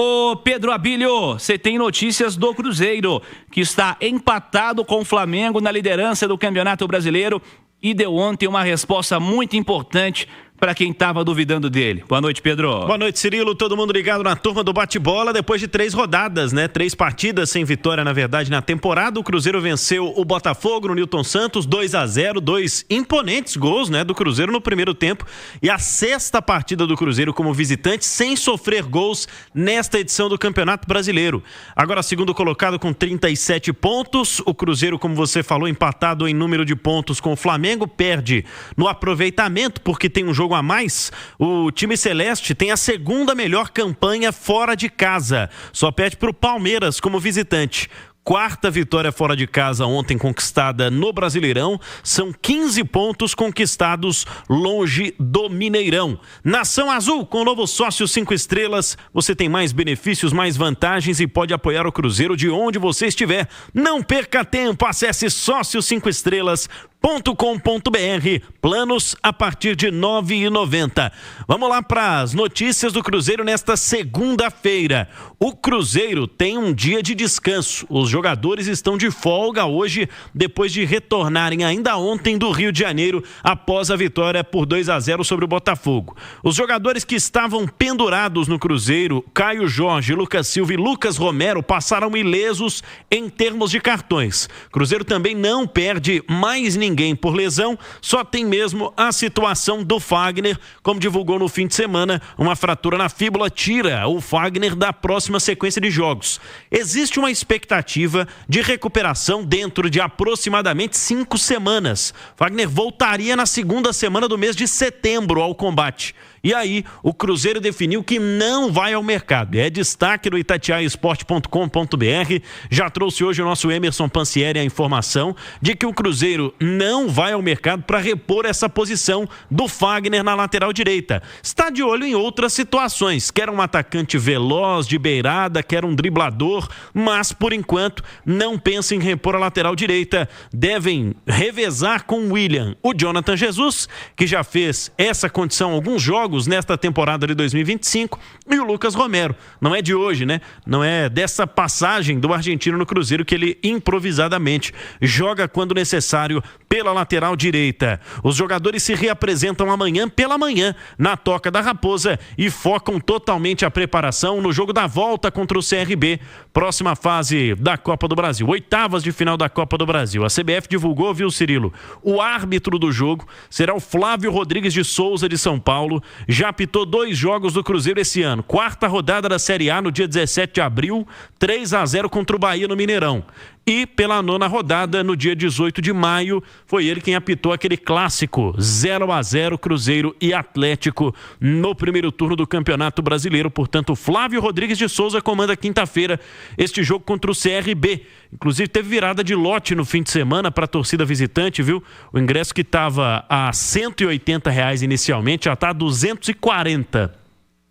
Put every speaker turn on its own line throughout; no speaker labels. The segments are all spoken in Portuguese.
Ô Pedro Abílio, você tem notícias do Cruzeiro, que está empatado com o Flamengo na liderança do Campeonato Brasileiro e deu ontem uma resposta muito importante para quem estava duvidando dele. Boa noite, Pedro.
Boa noite, Cirilo. Todo mundo ligado na turma do bate-bola depois de 3 rodadas, né? 3 partidas sem vitória, na verdade, na temporada. O Cruzeiro venceu o Botafogo no Newton Santos, 2-0, 2 imponentes gols, né, do Cruzeiro no primeiro tempo. E a 6ª partida do Cruzeiro como visitante sem sofrer gols nesta edição do Campeonato Brasileiro. Agora, segundo colocado com 37 pontos. O Cruzeiro, como você falou, empatado em número de pontos com o Flamengo, perde no aproveitamento porque tem um jogo a mais. O time celeste tem a 2ª melhor campanha fora de casa, só perde para o Palmeiras como visitante. 4ª vitória fora de casa ontem conquistada no Brasileirão. São 15 pontos conquistados longe do Mineirão. Nação Azul, com o novo sócio 5 estrelas, você tem mais benefícios, mais vantagens e pode apoiar o Cruzeiro de onde você estiver. Não perca tempo, acesse sócio5estrelas.com.br, planos a partir de R$ 9,90. Vamos lá para as notícias do Cruzeiro nesta segunda-feira. O Cruzeiro tem um dia de descanso. Os jogadores estão de folga hoje, depois de retornarem ainda ontem do Rio de Janeiro, após a vitória por 2-0 sobre o Botafogo. Os jogadores que estavam pendurados no Cruzeiro, Caio Jorge, Lucas Silva e Lucas Romero, passaram ilesos em termos de cartões. Cruzeiro também não perde mais ninguém por lesão, só tem mesmo a situação do Fagner, como divulgou no fim de semana, uma fratura na fíbula tira o Fagner da próxima sequência de jogos. Existe uma expectativa de recuperação dentro de aproximadamente 5 semanas. Fagner voltaria na 2ª semana do mês de setembro ao combate. E aí, o Cruzeiro definiu que não vai ao mercado. É destaque do itatiaia.esporte.com.br. Já trouxe hoje o nosso Emerson Pansieri a informação de que o Cruzeiro não vai ao mercado para repor essa posição do Fagner na lateral direita. Está de olho em outras situações. Quer um atacante veloz, de beirada, quer um driblador, mas, por enquanto, não pensa em repor a lateral direita. Devem revezar com o William, o Jonathan Jesus, que já fez essa condição alguns jogos nesta temporada de 2025, e o Lucas Romero. Não é de hoje, né? Não é dessa passagem do argentino no Cruzeiro que ele improvisadamente joga quando necessário pela lateral direita. Os jogadores se reapresentam amanhã pela manhã na Toca da Raposa e focam totalmente a preparação no jogo da volta contra o CRB, próxima fase da Copa do Brasil, 8ª de final da Copa do Brasil. A CBF divulgou, viu, Cirilo? O árbitro do jogo será o Flávio Rodrigues de Souza, de São Paulo. Já apitou 2 jogos do Cruzeiro esse ano. 4ª rodada da Série A no dia 17 de abril, 3-0 contra o Bahia no Mineirão. E pela 9ª rodada, no dia 18 de maio, foi ele quem apitou aquele clássico 0-0 Cruzeiro e Atlético no primeiro turno do Campeonato Brasileiro. Portanto, Flávio Rodrigues de Souza comanda quinta-feira este jogo contra o CRB. Inclusive, teve virada de lote no fim de semana para a torcida visitante, viu? O ingresso que estava a R$ 180 inicialmente já está a 240.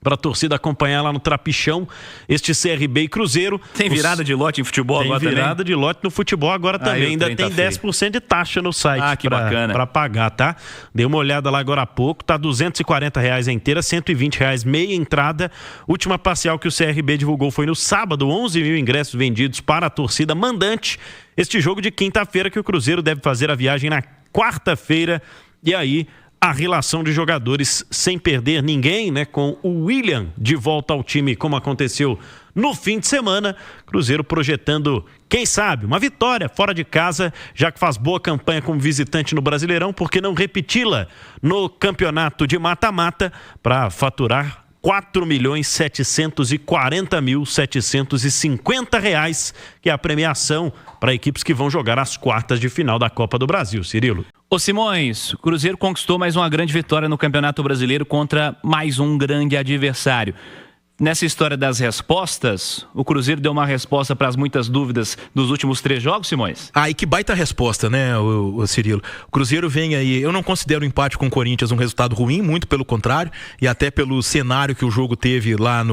Para a torcida acompanhar lá no Trapichão este CRB e Cruzeiro.
Tem virada de lote em futebol agora também?
Tem virada de lote no futebol agora também. Ainda tem 10% de taxa no site para pagar, tá? Dei uma olhada lá agora há pouco, tá R$ 240 a inteira, R$ 120 meia entrada. Última parcial que o CRB divulgou foi no sábado, 11 mil ingressos vendidos para a torcida mandante. Este jogo de quinta-feira que o Cruzeiro deve fazer a viagem na quarta-feira. E aí, a relação de jogadores sem perder ninguém, né? Com o William de volta ao time, como aconteceu no fim de semana. Cruzeiro projetando, quem sabe, uma vitória fora de casa, já que faz boa campanha como visitante no Brasileirão, por que não repeti-la no campeonato de mata-mata para faturar R$ 4.740.750, que é a premiação para equipes que vão jogar as quartas de final da Copa do Brasil, Cirilo.
Ô Simões, o Cruzeiro conquistou mais uma grande vitória no Campeonato Brasileiro contra mais um grande adversário. Nessa história das respostas, o Cruzeiro deu uma resposta para as muitas dúvidas dos últimos 3 jogos, Simões?
E que baita resposta, né, o Cirilo? O Cruzeiro vem aí, eu não considero o empate com o Corinthians um resultado ruim, muito pelo contrário, e até pelo cenário que o jogo teve lá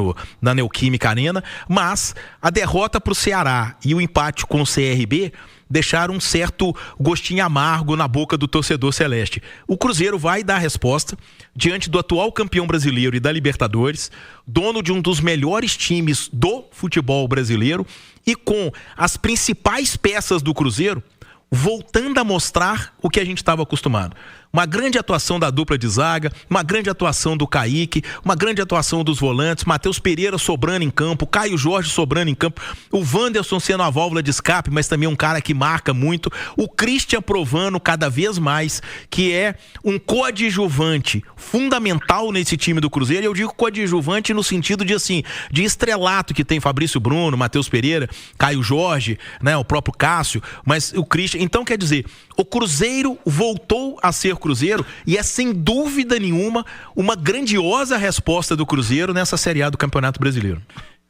na Neoquímica Arena, mas a derrota para o Ceará e o empate com o CRB deixaram um certo gostinho amargo na boca do torcedor celeste. O Cruzeiro vai dar a resposta diante do atual campeão brasileiro e da Libertadores, dono de um dos melhores times do futebol brasileiro e com as principais peças do Cruzeiro voltando a mostrar o que a gente estava acostumado. Uma grande atuação da dupla de zaga, uma grande atuação do Kaique, uma grande atuação dos volantes, Matheus Pereira sobrando em campo, Caio Jorge sobrando em campo, o Wanderson sendo a válvula de escape, mas também um cara que marca muito, o Christian provando cada vez mais que é um coadjuvante fundamental nesse time do Cruzeiro, e eu digo coadjuvante no sentido de assim, de estrelato que tem Fabrício Bruno, Matheus Pereira, Caio Jorge, né, o próprio Cássio, mas o Christian, então quer dizer, o Cruzeiro voltou a ser Cruzeiro e é sem dúvida nenhuma uma grandiosa resposta do Cruzeiro nessa Série A do Campeonato Brasileiro.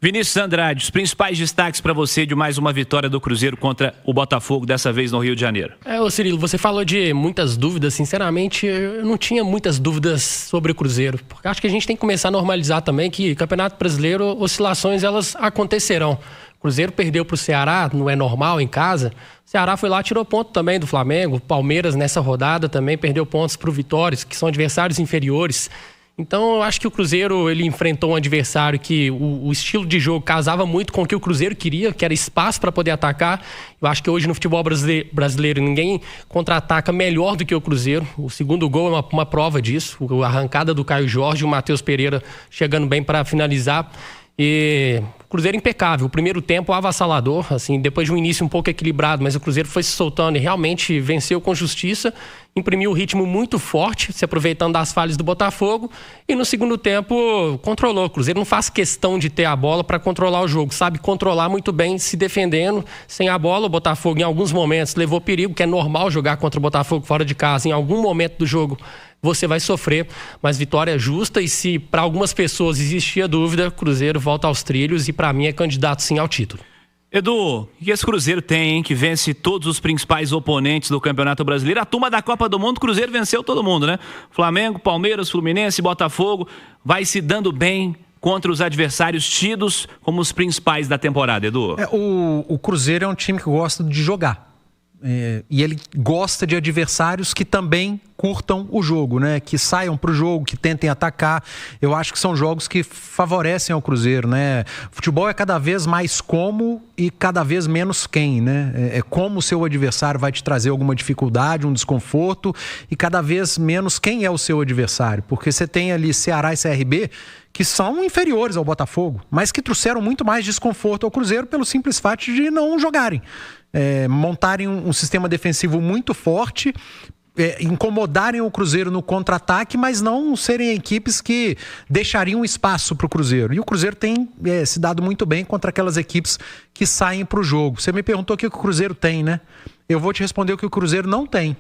Vinícius Andrade, os principais destaques para você de mais uma vitória do Cruzeiro contra o Botafogo, dessa vez no Rio de Janeiro.
Ô Cirilo, você falou de muitas dúvidas, sinceramente eu não tinha muitas dúvidas sobre o Cruzeiro, porque acho que a gente tem que começar a normalizar também que Campeonato Brasileiro, oscilações elas acontecerão. O Cruzeiro perdeu para o Ceará, não é normal em casa. O Ceará foi lá, tirou ponto também do Flamengo. Palmeiras nessa rodada também perdeu pontos para o Vitória, que são adversários inferiores. Então eu acho que o Cruzeiro ele enfrentou um adversário que o estilo de jogo casava muito com o que o Cruzeiro queria, que era espaço para poder atacar. Eu acho que hoje no futebol brasileiro ninguém contra-ataca melhor do que o Cruzeiro. O segundo gol é uma prova disso. A arrancada do Caio Jorge e o Matheus Pereira chegando bem para finalizar. E o Cruzeiro impecável, o primeiro tempo avassalador, assim, depois de um início um pouco equilibrado, mas o Cruzeiro foi se soltando e realmente venceu com justiça, imprimiu um ritmo muito forte, se aproveitando das falhas do Botafogo, e no segundo tempo controlou. O Cruzeiro não faz questão de ter a bola para controlar o jogo, sabe controlar muito bem, se defendendo, sem a bola. O Botafogo em alguns momentos levou perigo, que é normal jogar contra o Botafogo fora de casa, em algum momento do jogo você vai sofrer, mas vitória justa, e se para algumas pessoas existia dúvida, Cruzeiro volta aos trilhos e para mim é candidato sim ao título.
Edu, o que esse Cruzeiro tem, hein? Que vence todos os principais oponentes do Campeonato Brasileiro. A turma da Copa do Mundo, Cruzeiro venceu todo mundo, né? Flamengo, Palmeiras, Fluminense, Botafogo, vai se dando bem contra os adversários tidos como os principais da temporada, Edu.
O Cruzeiro é um time que gosta de jogar. E ele gosta de adversários que também curtam o jogo, né? Que saiam para o jogo, que tentem atacar. Eu acho que são jogos que favorecem ao Cruzeiro, né? Futebol é cada vez mais como e cada vez menos quem, né? É como o seu adversário vai te trazer alguma dificuldade, um desconforto, e cada vez menos quem é o seu adversário. Porque você tem ali Ceará e CRB que são inferiores ao Botafogo, mas que trouxeram muito mais desconforto ao Cruzeiro pelo simples fato de não jogarem. Montarem um sistema defensivo muito forte, incomodarem o Cruzeiro no contra-ataque, mas não serem equipes que deixariam espaço para o Cruzeiro. E o Cruzeiro tem se dado muito bem contra aquelas equipes que saem para o jogo. Você me perguntou o que o Cruzeiro tem, né? Eu vou te responder o que o Cruzeiro não tem.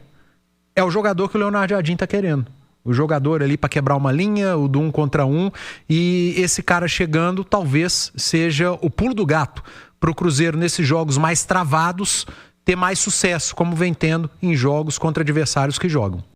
É o jogador que o Leonardo Jardim está querendo. O jogador ali para quebrar uma linha, o do 1 contra 1, e esse cara chegando talvez seja o pulo do gato para o Cruzeiro nesses jogos mais travados ter mais sucesso, como vem tendo em jogos contra adversários que jogam.